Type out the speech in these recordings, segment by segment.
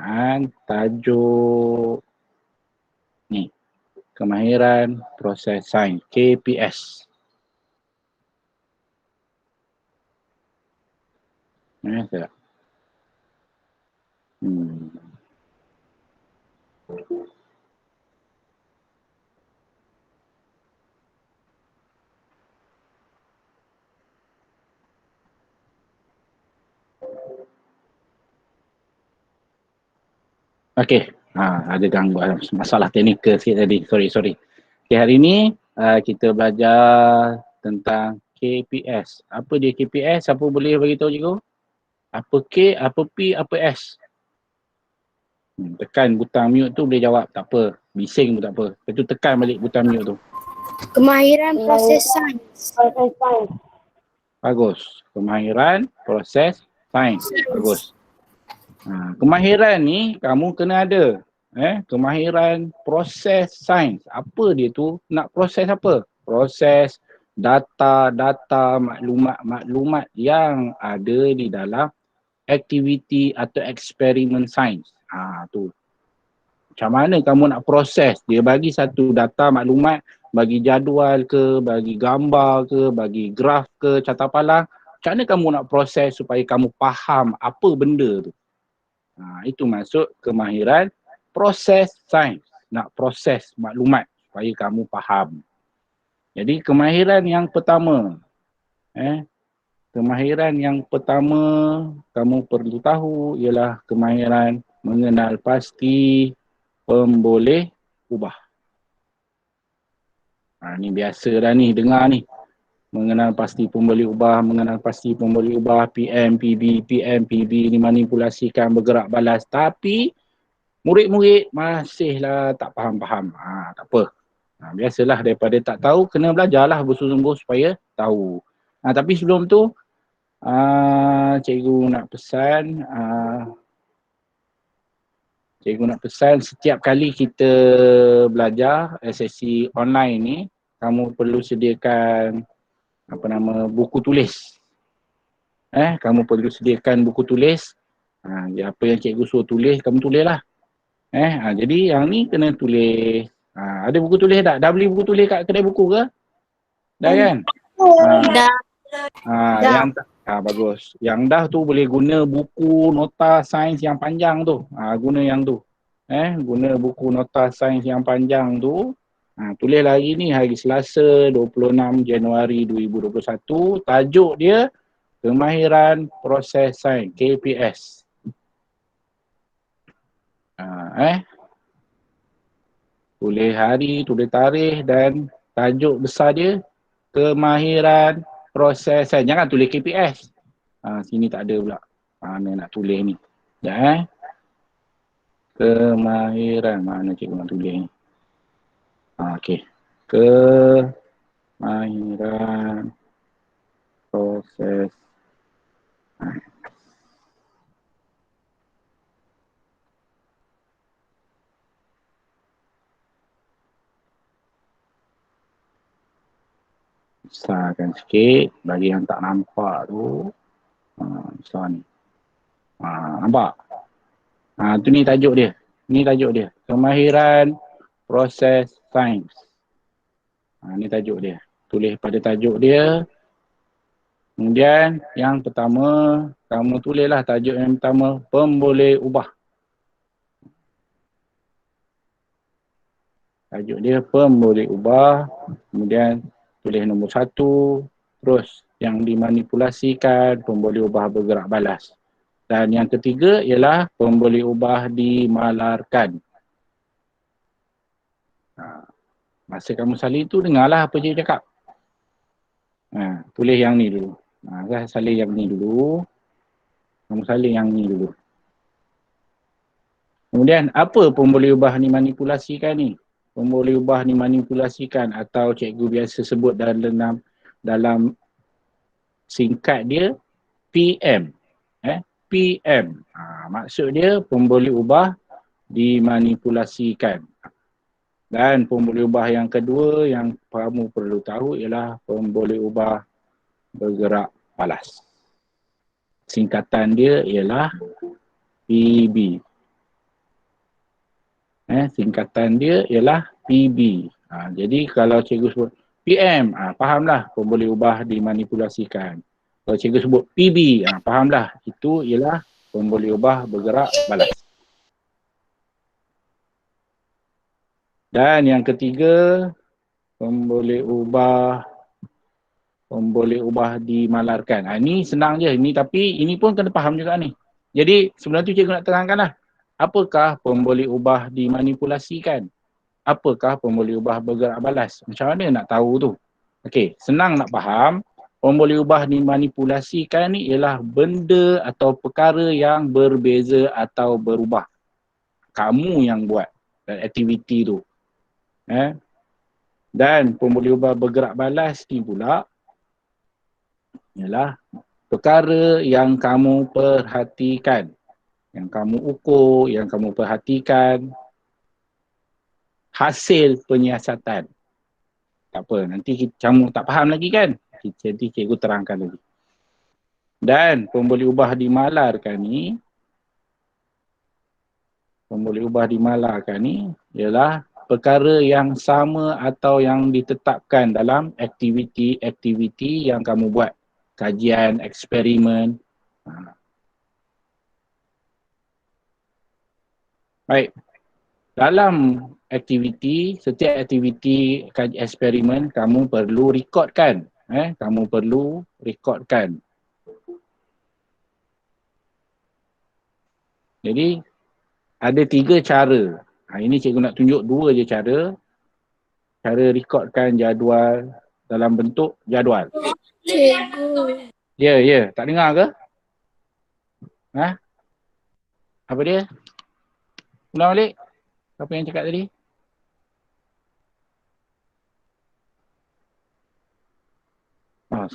penggunaan tajuk ni, kemahiran proses sains, KPS. Tak? Okey, ada gangguan masalah teknikal sikit tadi. Sorry. Okay, hari ni kita belajar tentang KPS. Apa dia KPS? Siapa boleh bagi tahu cikgu? Apa K, apa P, apa S? Tekan butang mute tu boleh jawab, tak apa. Bising pun tak apa. Lepas tu tekan balik butang mute tu. Kemahiran proses sains. Bagus. Kemahiran proses sains. Bagus. Kemahiran ni kamu kena ada. Kemahiran proses sains. Apa dia tu? Nak proses apa? Proses data-data, maklumat-maklumat yang ada di dalam aktiviti atau eksperimen sains. Tu. Macam mana kamu nak proses? Dia bagi satu data maklumat, bagi jadual ke, bagi gambar ke, bagi graf ke, carta palang. Macam mana kamu nak proses supaya kamu faham apa benda tu? Itu masuk kemahiran proses sains. Nak proses maklumat supaya kamu faham. Jadi kemahiran yang pertama, kamu perlu tahu ialah kemahiran mengenal pasti pemboleh ubah. Ni biasa dah ni, dengar ni. Mengenal pasti pemboleh ubah, PM, PB ni manipulasikan bergerak balas. Tapi murid-murid masihlah tak faham-faham. Tak apa. Biasalah, daripada tak tahu, kena belajarlah bersungguh-sungguh supaya tahu. Tapi sebelum tu, cikgu nak pesan setiap kali kita belajar sesi online ni, kamu perlu sediakan buku tulis. Kamu perlu sediakan buku tulis. Apa yang cikgu suruh tulis, kamu tulislah. Jadi yang ni kena tulis. Ada buku tulis tak? Dah beli buku tulis kat kedai buku ke? Dah kan? Dah. Yang bagus. Yang dah tu boleh guna buku nota sains yang panjang tu. Guna yang tu. Guna buku nota sains yang panjang tu. Tulis lagi ni hari Selasa 26 Januari 2021. Tajuk dia Kemahiran Proses Sains, KPS. Tulis hari, tulis tarikh dan tajuk besar dia Kemahiran Proses Sains. Jangan tulis KPS. Sini tak ada pula. Mana nak tulis ni. Sekejap Kemahiran. Mana cikgu nak tulis ni. Okey. Kemahiran proses sains. Besarkan sikit bagi yang tak nampak tu. Besar ni. Nampak? Tu ni tajuk dia. Kemahiran proses sains. Ni tajuk dia. Tulis pada tajuk dia. Kemudian yang pertama, kamu tulislah tajuk yang pertama, pemboleh ubah. Tajuk dia pemboleh ubah. Kemudian tulis nombor 1. Terus yang dimanipulasikan, pemboleh ubah bergerak balas. Dan yang ketiga ialah pemboleh ubah dimalarkan. Masa kamu salin tu, dengarlah apa cikgu cakap. Tulis yang ni dulu. Salin yang ni dulu. Kamu salin yang ni dulu. Kemudian apa pemboleh ubah dimanipulasikan ni? Pemboleh ubah dimanipulasikan atau cikgu biasa sebut dalam singkat dia PM. PM. Maksud dia pemboleh ubah dimanipulasikan. Dan pemboleh ubah yang kedua yang kamu perlu tahu ialah pemboleh ubah bergerak balas. Singkatan dia ialah PB. Singkatan dia ialah PB. Jadi kalau cikgu sebut PM, fahamlah pun boleh ubah dimanipulasikan. Kalau cikgu sebut PB, fahamlah itu ialah pun boleh ubah bergerak balas. Dan yang ketiga, pun boleh ubah dimalarkan. Ini senang je. Ini tapi ini pun kena faham juga ni. Jadi sebenarnya tu cikgu nak terangkan lah. Apakah pun boleh ubah dimanipulasikan? Apakah pun boleh ubah bergerak balas? Macam mana nak tahu tu? Okey, senang nak faham. Pun boleh ubah dimanipulasikan ni ialah benda atau perkara yang berbeza atau berubah. Kamu yang buat dan aktiviti tu. Dan pun boleh ubah bergerak balas ni pula ialah perkara yang kamu perhatikan, yang kamu ukur, yang kamu perhatikan, hasil penyiasatan. Tak apa, nanti kamu tak faham lagi kan? Nanti cikgu terangkan lagi. Dan pun boleh ubah dimalarkan ni, ialah perkara yang sama atau yang ditetapkan dalam aktiviti-aktiviti yang kamu buat. Kajian, eksperimen. Baik. Dalam aktiviti, setiap aktiviti eksperimen kamu perlu rekodkan. Kamu perlu rekodkan. Jadi ada 3 cara. Ini cikgu nak tunjuk 2 je cara. Cara rekodkan jadual dalam bentuk jadual. Cikgu. Ya. Tak dengar ke? Apa dia? Ulang balik. Apa yang cakap tadi?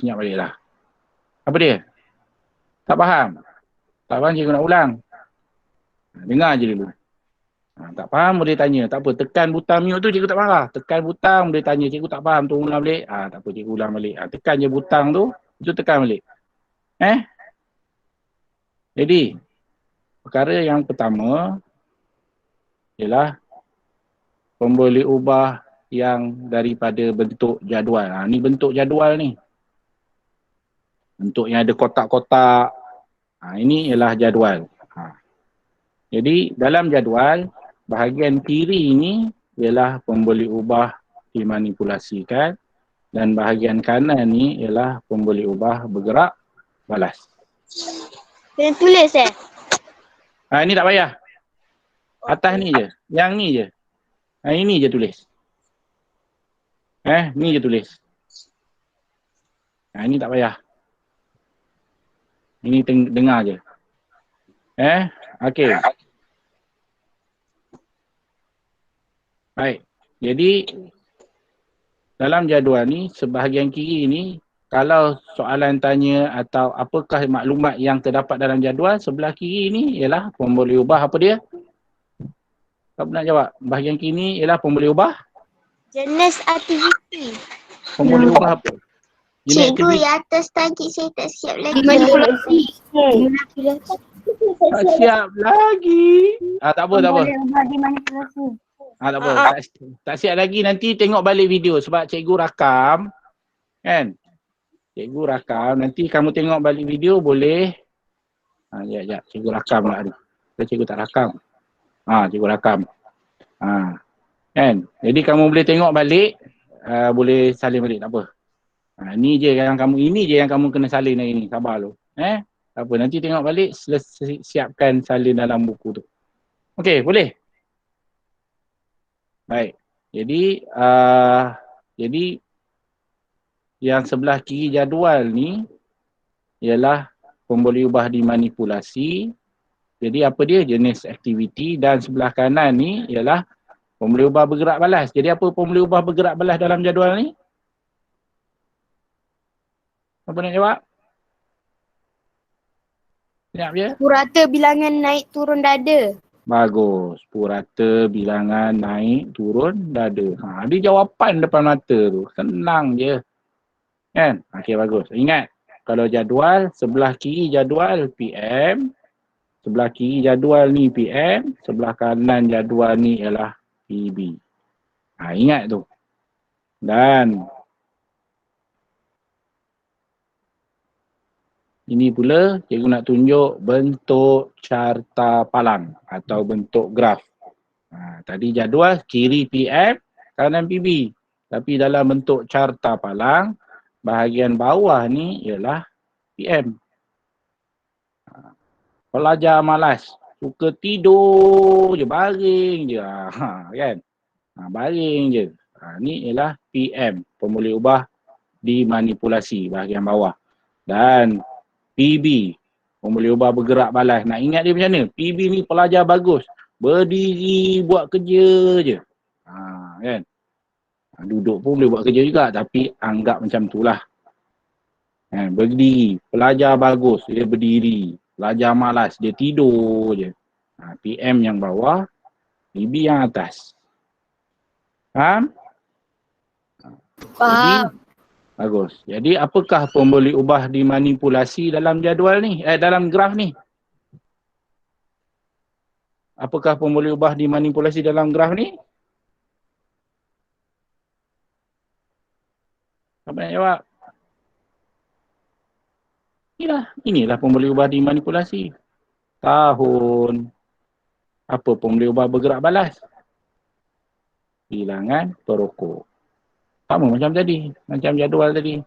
Senyap balik lah. Apa dia? Tak faham? Tak faham cikgu nak ulang. Dengar je dulu. Tak faham boleh tanya. Tak apa. Tekan butang mute tu cikgu tak marah. Tekan butang boleh tanya. Cikgu tak faham tu ulang balik. Tak apa cikgu ulang balik. Tekan je butang tu. Itu tekan balik. Jadi, perkara yang pertama ialah pemboleh ubah yang daripada bentuk jadual. Ni bentuk jadual ni. Bentuk yang ada kotak-kotak. Ini ialah jadual. Jadi dalam jadual, bahagian kiri ini ialah pemboleh ubah dimanipulasikan dan bahagian kanan ni ialah pemboleh ubah bergerak balas. Kena tulis Ini tak payah. Atas ni je. Yang ni je. Ini je tulis. Ni je tulis. Ini tak payah. Ini dengar je. Okey. Baik. Jadi dalam jadual ni sebahagian kiri ni kalau soalan tanya atau apakah maklumat yang terdapat dalam jadual, sebelah kiri ni ialah pemboleh ubah apa dia? Siapa nak jawab? Bahagian kiri ni ialah pemboleh ubah? jenis aktiviti. Pemboleh ubah apa? Cikgu, yang atas tadi saya tak siap lagi. Dimanipulasi. Tak siap lagi. Tak apa. Boleh ubah dimanipulasi. Tak apa. Tak siap lagi. Nanti tengok balik video sebab cikgu rakam. Kan? Cikgu rakam. Nanti kamu tengok balik video boleh. Sekejap. Cikgu rakam lah ni. Cikgu tak rakam. Cikgu rakam. Kan? Jadi kamu boleh tengok balik. Boleh salin balik. Tak apa. Ini je yang kamu kena salin hari ni. Sabar lu. Tak apa. Nanti tengok balik. Siapkan salin dalam buku tu. Okey. Boleh? Baik. Jadi yang sebelah kiri jadual ni ialah pemboleh ubah dimanipulasi. Jadi apa dia? Jenis aktiviti. Dan sebelah kanan ni ialah pemboleh ubah bergerak balas. Jadi apa pemboleh ubah bergerak balas dalam jadual ni? Apa nak jawab? Siap je? Purata bilangan naik turun dada. Bagus. Purata bilangan naik turun dada. Ada jawapan depan mata tu. Senang je. Kan? Okey, bagus. Ingat, kalau jadual, sebelah kiri jadual PM, sebelah kiri jadual ni PM, sebelah kanan jadual ni ialah PB. Ingat tu. Dan ini pula cikgu nak tunjuk bentuk carta palang atau bentuk graf. Tadi jadual kiri PM, kanan PB. Tapi dalam bentuk carta palang, bahagian bawah ni ialah PM. Pelajar malas, suka tidur je, baring je. Kan? Baring je. Ni ialah PM, pemboleh ubah dimanipulasi bahagian bawah. Dan PB, pemboleh ubah bergerak balas. Nak ingat dia macam mana? PB ni pelajar bagus. Berdiri buat kerja je. Kan? Duduk pun boleh buat kerja juga, tapi anggap macam tu lah. Berdiri, pelajar bagus, dia berdiri. Pelajar malas, dia tidur je. PM yang bawah, PB yang atas. Faham? Faham. Bagus. Jadi apakah pemboleh ubah dimanipulasi dalam jadual ni? Dalam graf ni? Apakah pemboleh ubah dimanipulasi dalam graf ni? Apa nak jawab? Inilah pemboleh ubah dimanipulasi. Tahun. Apa pemboleh ubah bergerak balas? Bilangan perokok. Sama macam tadi, macam jadual tadi.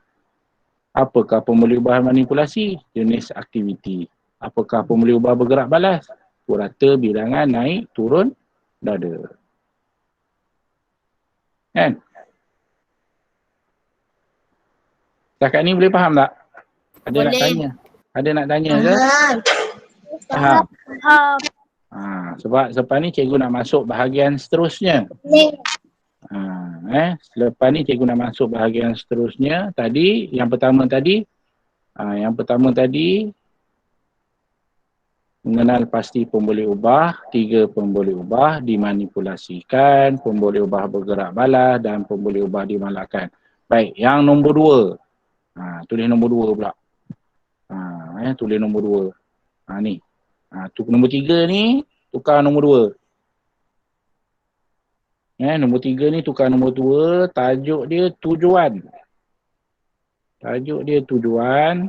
Apakah pemboleh ubah manipulasi? Jenis aktiviti. Apakah pemboleh ubah bergerak balas? Purata, bilangan, naik, turun, dada. Kan? Setakat ni boleh faham tak? Ada Boleh. nak tanya? Ada nak tanya ke? Faham. Faham. Sebab selepas ni cikgu nak masuk bahagian seterusnya. Selepas ni cikgu nak masuk bahagian seterusnya. Tadi, yang pertama tadi, mengenal pasti pemboleh ubah, 3 pemboleh ubah dimanipulasikan, pemboleh ubah bergerak balas dan pemboleh ubah dimalakkan. Baik, yang nombor 2. Tulis nombor 2 pula. Tulis nombor 2. Ni. Nombor 3 ni tukar nombor 2. Nombor 3 ni tukar nombor 2, tajuk dia tujuan.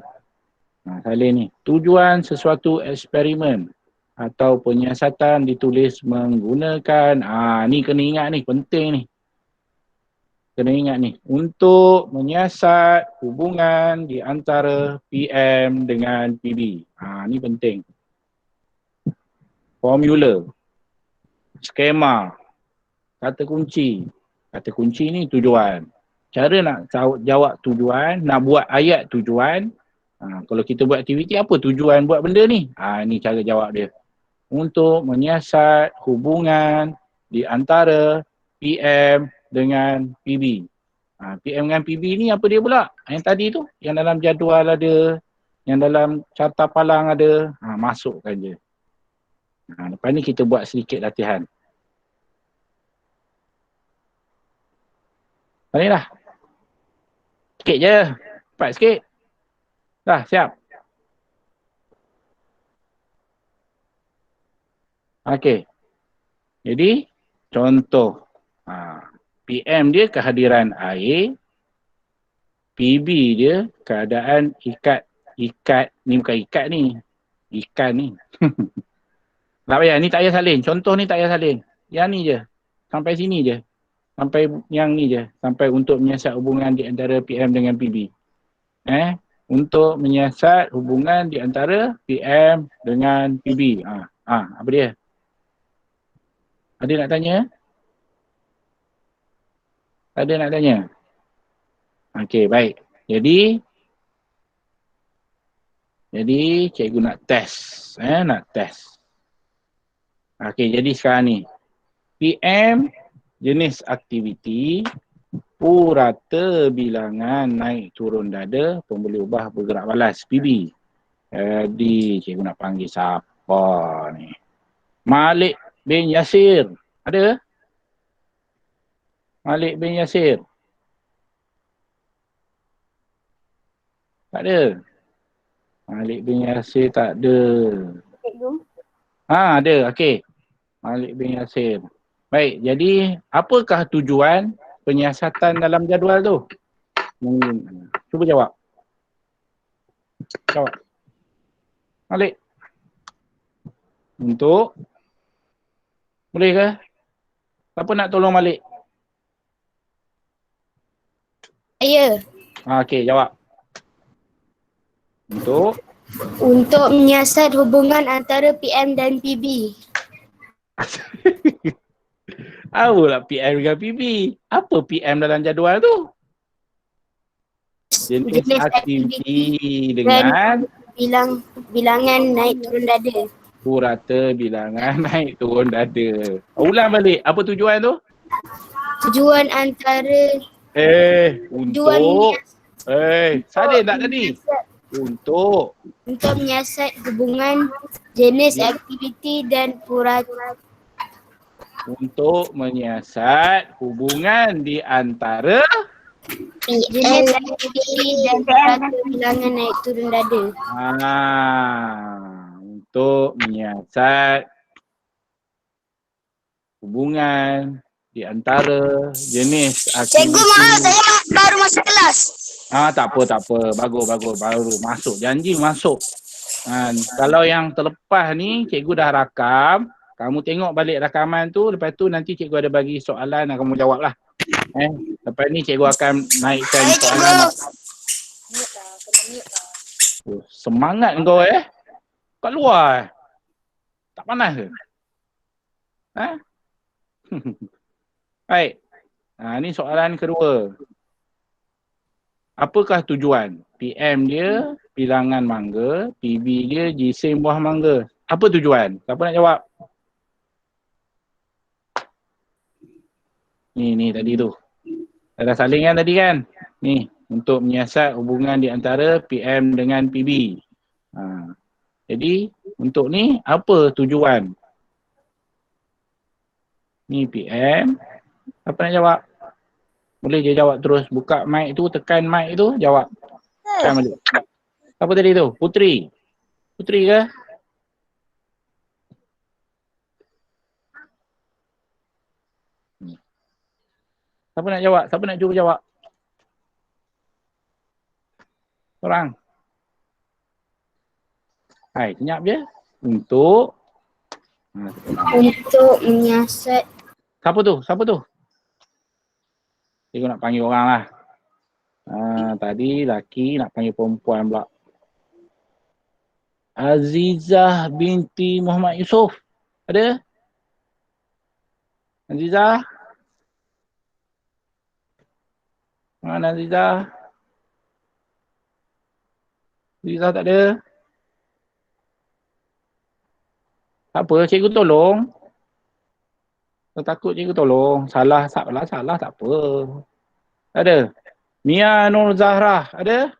Salin ni. Tujuan sesuatu eksperimen atau penyiasatan ditulis menggunakan, ni kena ingat ni, penting ni. Kena ingat ni. Untuk menyiasat hubungan di antara PM dengan PB. Ni penting. Formula. Skema. Kata kunci. Kata kunci ni tujuan. Cara nak jawab tujuan, nak buat ayat tujuan. Kalau kita buat aktiviti, apa tujuan buat benda ni? Ni cara jawab dia. Untuk menyiasat hubungan di antara PM dengan PB. PM dengan PB ni apa dia pula? Yang tadi tu, yang dalam jadual ada, yang dalam carta palang ada, masukkan je. Lepas ni kita buat sedikit latihan. Boleh dah? Sikit je. Cepat sikit. Dah, siap. Okey. Jadi, contoh. PM dia kehadiran air. PB dia keadaan ikat. Ni bukan ikat ni. Ikan ni. Tak payah, ni tak payah salin. Contoh ni tak payah salin. Yang ni je. Sampai sini je. Sampai yang ni je. Sampai untuk menyiasat hubungan di antara PM dengan PB. Untuk menyiasat hubungan di antara PM dengan PB. Apa dia? Ada nak tanya? Ada nak tanya? Okey, baik. Jadi cikgu nak test. Nak test. Okey, jadi sekarang ni. PM jenis aktiviti, purata bilangan naik turun dada, pemboleh ubah bergerak balas, PB. Jadi cikgu nak panggil siapa ni? Malik bin Yasir. Ada? Malik bin Yasir. Tak ada. Malik bin Yasir tak ada. Cikgu. Ada. Okey. Malik bin Yasir. Baik, jadi apakah tujuan penyiasatan dalam jadual tu? Cuba jawab. Jawab. Malik. Untuk boleh ke? Siapa nak tolong Malik? Ya. Okey, jawab. Untuk menyiasat hubungan antara PM dan PB. Apalah PM dengan PB? Apa PM dalam jadual tu? Jenis aktiviti dengan bilangan naik turun dada. purata bilangan naik turun dada. Ulang balik. Apa tujuan tu? Tujuan antara Untuk salin tak tadi? Untuk menyiasat hubungan jenis aktiviti dan purata. Untuk menyiasat hubungan di antara Jenis aktiviti dan purata bilangan naik turun dada. Untuk menyiasat hubungan di antara jenis aktiviti. Cikgu maaf, saya baru masuk kelas. Tak apa. Bagus. Baru masuk. Janji masuk. Kalau yang terlepas ni, cikgu dah rakam. Kamu tengok balik rakaman tu. Lepas tu nanti cikgu ada bagi soalan dan kamu jawab lah. Lepas ni cikgu akan naikkan soalan. Semangat kau kat luar tak panas ke? Baik. Ni soalan kedua. Apakah tujuan? PM dia bilangan mangga, PB dia jisim buah mangga. Apa tujuan? Siapa nak jawab? Ni tadi tu. Ada salingan tadi kan? Ni untuk menyiasat hubungan di antara PM dengan PB. Jadi untuk ni apa tujuan? Ni PM. Siapa nak jawab? Boleh je jawab terus. Buka mic tu, tekan mic tu, jawab. Tekan balik. Apa tadi tu? Putri. Putri ke? Siapa nak jawab? Siapa nak cuba jawab? Orang. Hai, senyap je. Untuk Menyiasat. Siapa tu? Cikgu nak panggil orang lah. Tadi laki nak panggil perempuan pula. Azizah binti Muhammad Yusof. Ada? Azizah? Mana Azizah? Azizah tak ada? Tak apa, cikgu tolong. Kalau takut cikgu tolong. Salah tak apa. Ada? Mia Nur Zahra, ada?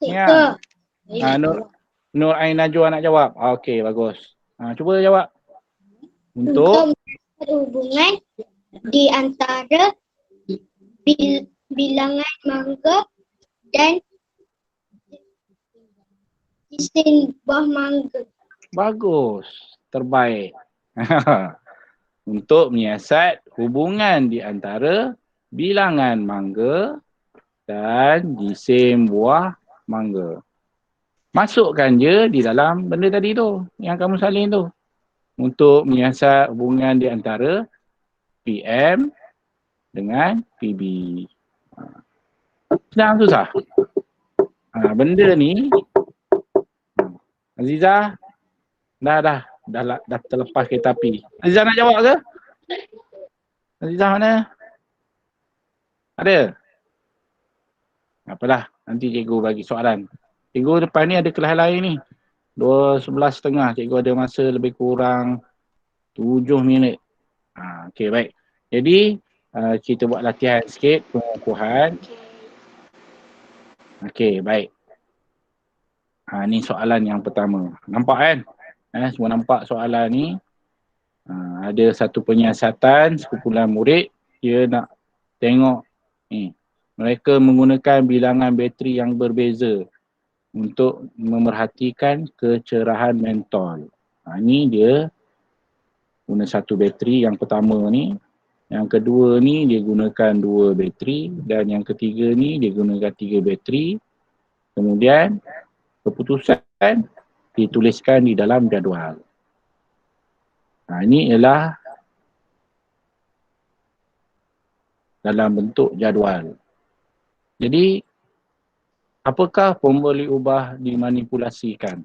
Mia. Nur Ain Najwa nak jawab. Okey, bagus. Cuba jawab. Untuk hubungan di antara bilangan mangga dan jisim buah mangga. bagus. Terbaik. Untuk menyiasat hubungan di antara bilangan mangga dan jisim buah mangga. Masukkan je di dalam benda tadi tu, yang kamu salin tu. Untuk menyiasat hubungan di antara PM dengan PB. Senang susah. Benda ni, Azizah, dah terlepas kereta api. Azizah nak jawab ke? Azizah mana? Ada? Apalah, nanti cikgu bagi soalan. Cikgu depan ni ada kelas lain ni. 11.30. Cikgu ada masa lebih kurang 7 minit. Okey, baik. Jadi, kita buat latihan sikit, pengukuhan. Okey, baik. Ni soalan yang pertama. Nampak kan? Semua nampak soalan ni. Ada satu penyiasatan sekumpulan murid. Dia nak tengok ni. Mereka menggunakan bilangan bateri yang berbeza untuk memerhatikan kecerahan mentol. Ni dia guna satu bateri yang pertama ni. Yang kedua ni dia gunakan 2 bateri dan yang ketiga ni dia gunakan 3 bateri. Kemudian keputusan dituliskan di dalam jadual. Ini ialah dalam bentuk jadual. Jadi apakah pemberi ubah dimanipulasikan?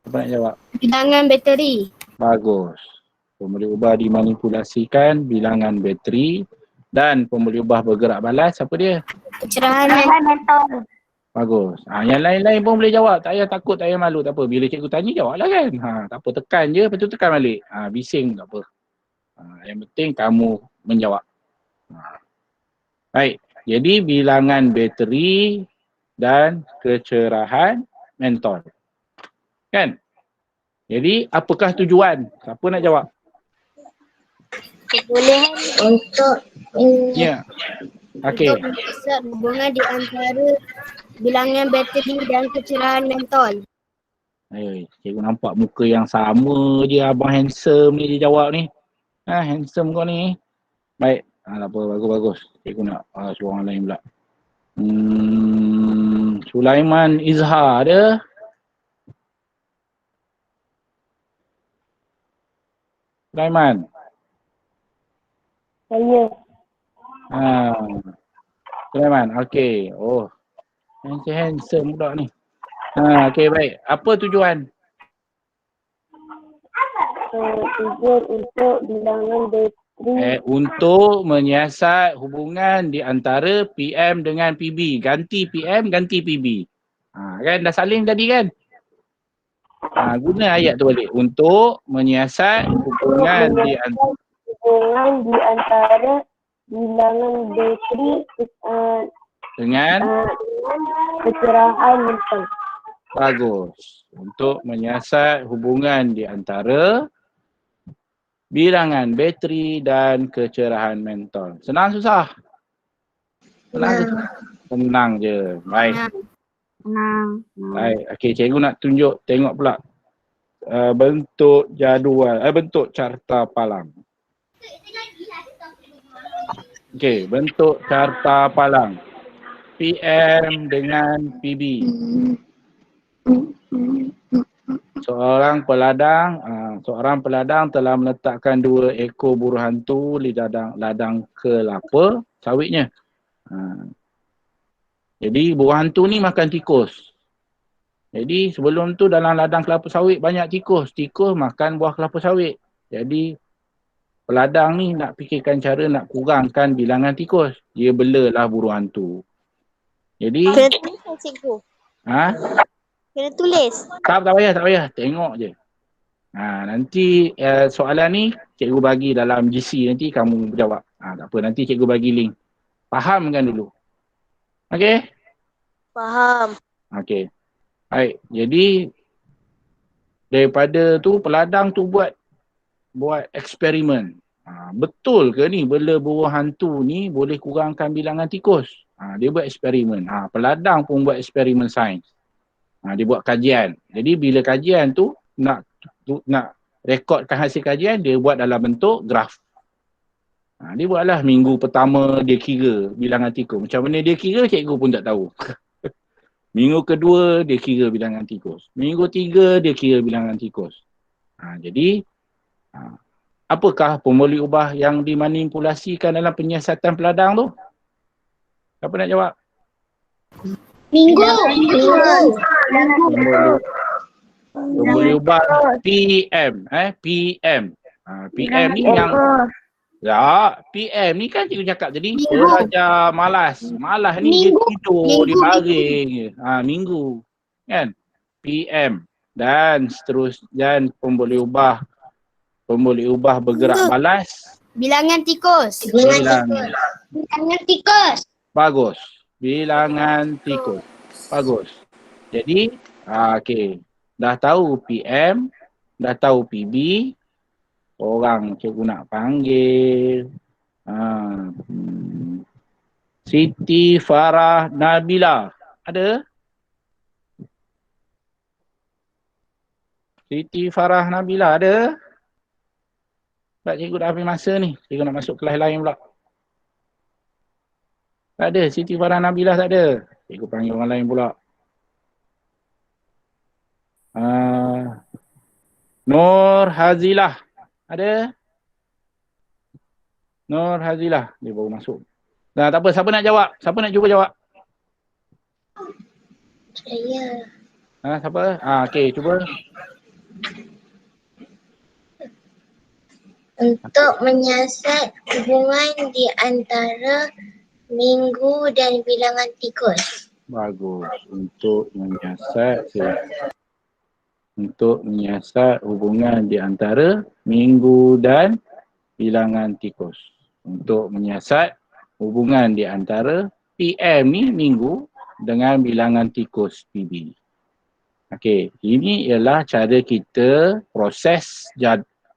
Apa nak jawab? Bilangan bateri. Bagus. Pemberi ubah dimanipulasikan bilangan bateri dan pemberi ubah bergerak balas apa dia? Kecerahan mental. Bagus. Yang lain-lain pun boleh jawab. Tak payah takut, tak payah malu. Tak apa. Bila cikgu tanya, jawablah kan. Tak apa, tekan je. Lepas tu tekan balik. Bising tak apa. Yang penting kamu menjawab. Baik. Jadi bilangan bateri dan kecerahan mentol. Kan? Jadi apakah tujuan? Siapa nak jawab? Kebolehan untuk Ya. Okey. untuk menyiasat hubungan di antara bilangan bateri dan kecerahan mentol. Cikgu nampak muka yang sama je abang handsome ni dia jawab ni. Handsome kau ni. Baik. Tak apa, bagus-bagus. Cikgu nak suruh orang lain pula. Sulaiman Izhar ada? Sulaiman. saya. Sulaiman, okey. Oh, handsome budak ni. Okey, baik. Apa tujuan? Tujuan untuk bilangan bateri. Untuk menyiasat hubungan di antara PM dengan PB. Ganti PM, ganti PB. Kan dah saling tadi kan? Guna ayat tu balik. Untuk menyiasat hubungan di antara bilangan bateri dengan kecerahan mental. bagus. Untuk menyiasat hubungan di antara bilangan bateri dan kecerahan mentol. Senang susah? Senang je. Baik. Senang. Baik. Okey, cikgu nak tunjuk, tengok pula bentuk jadual, bentuk carta palang. Okey, bentuk carta palang. PM dengan PB. Seorang peladang telah meletakkan 2 ekor buruh hantu di ladang kelapa sawitnya. Jadi buruh hantu ni makan tikus. Jadi sebelum tu dalam ladang kelapa sawit banyak tikus. Tikus makan buah kelapa sawit. Jadi peladang ni nak fikirkan cara nak kurangkan bilangan tikus. Dia belalah buruh hantu. Jadi Kena tulis tak cikgu? Kena tulis. tak payah. Tengok je. Nanti soalan ni cikgu bagi dalam GC, nanti kamu jawab. Tak apa, nanti cikgu bagi link. Faham kan dulu? Okey? Faham. Okey. Baik, jadi daripada tu peladang tu buat eksperimen. Betul ke ni bela buruh hantu ni boleh kurangkan bilangan tikus? Dia buat eksperimen. Peladang pun buat eksperimen sains. Dia buat kajian. Jadi bila kajian tu nak rekodkan hasil kajian, dia buat dalam bentuk graf. Dia buatlah minggu pertama dia kira bilangan tikus. Macam mana dia kira cikgu pun tak tahu. Minggu kedua dia kira bilangan tikus. Minggu 3 dia kira bilangan tikus. Jadi apakah pemberi ubah yang dimanipulasikan dalam penyiasatan peladang tu? Siapa nak jawab? Minggu. Pemberi ubah PM. PM. PM ni yang PM ni kan cikgu cakap tadi pelajar malas. Malas ni dia tidur, dia baring je. Minggu. Kan? PM dan seterusnya pemberi ubah bergerak balas. Bilangan tikus. Bilangan tikus. Bagus. Bilangan tikus. Bagus. Jadi, okey. Dah tahu PM, dah tahu PB. Orang cikgu nak panggil. Siti Farah Nabila. Ada? Siti Farah Nabila ada? Sebab cikgu dah habis masa ni. Cikgu nak masuk kelas lain pula. Tak ada. Siti Farah Nabilah tak ada. Cikgu panggil orang lain pula. Nur Hazilah. Ada? Nur Hazilah. Dia baru masuk. Nah, tak apa. Siapa nak jawab? Siapa nak cuba jawab? Saya. Siapa? Okey, cuba. Untuk menyiasat hubungan di antara minggu dan bilangan tikus. Bagus. Untuk menyiasat hubungan di antara minggu dan bilangan tikus. Untuk menyiasat hubungan di antara PM ni minggu dengan bilangan tikus PB. Okey, ini ialah cara kita proses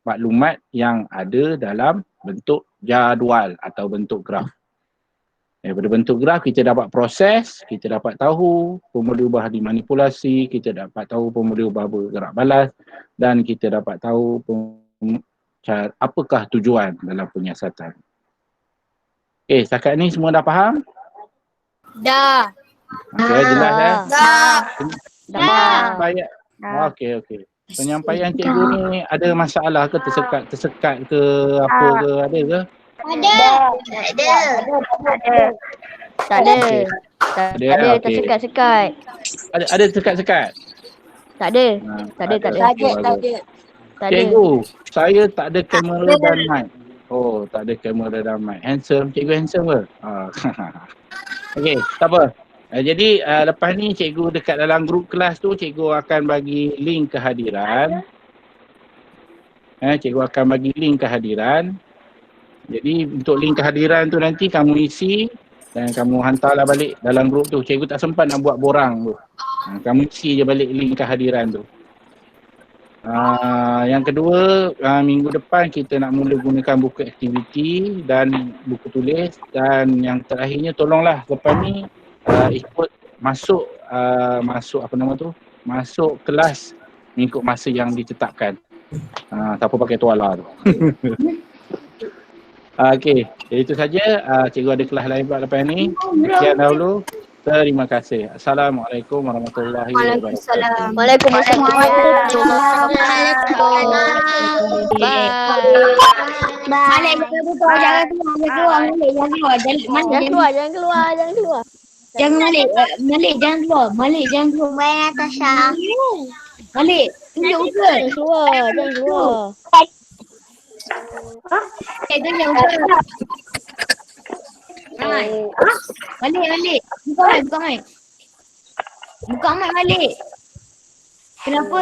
maklumat yang ada dalam bentuk jadual atau bentuk graf. Daripada bentuk graf kita dapat proses, kita dapat tahu formula ubah dimanipulasi, kita dapat tahu formula ubah bergerak balas dan kita dapat tahu apakah tujuan dalam penyiasatan. Okey, setakat ni semua dah faham? Dah. Okey, jelas Dah. Baik. Okey. Penyampaian cikgu ni ada masalah ke, tersekat ke apa ke, ada ke? Tak ada. Okey. Tersekat-sekat. Ada tersekat-sekat? Tak ada. Tak ada. Cikgu, saya tak ada kamera dan mic. Oh, tak ada kamera dan mic. Handsome, cikgu handsome ke? Okey, tak apa. Jadi lepas ni cikgu dekat dalam grup kelas tu cikgu akan bagi link kehadiran. Cikgu akan bagi link kehadiran. Jadi untuk link kehadiran tu nanti kamu isi dan kamu hantarlah balik dalam grup tu. Cikgu tak sempat nak buat borang tu. Kamu isi je balik link kehadiran tu. Yang kedua, minggu depan kita nak mula gunakan buku aktiviti dan buku tulis. Dan yang terakhirnya tolonglah lepas ni ikut masuk masuk kelas mengikut masa yang ditetapkan. Tak apa pakai tuala tu. Okey, itu saja. Cikgu ada kelas lain pula lepas ni. Sekian dahulu. Terima kasih. Assalamualaikum warahmatullahi wabarakatuh. Malik, jangan keluar. Malik, jangan keluar. Malik, jangan keluar. Bye Natasha. Malik, tunjuk muka. Jangan keluar. Tunjuk muka. Malik. Buka mic. Buka mic Malik. Kenapa?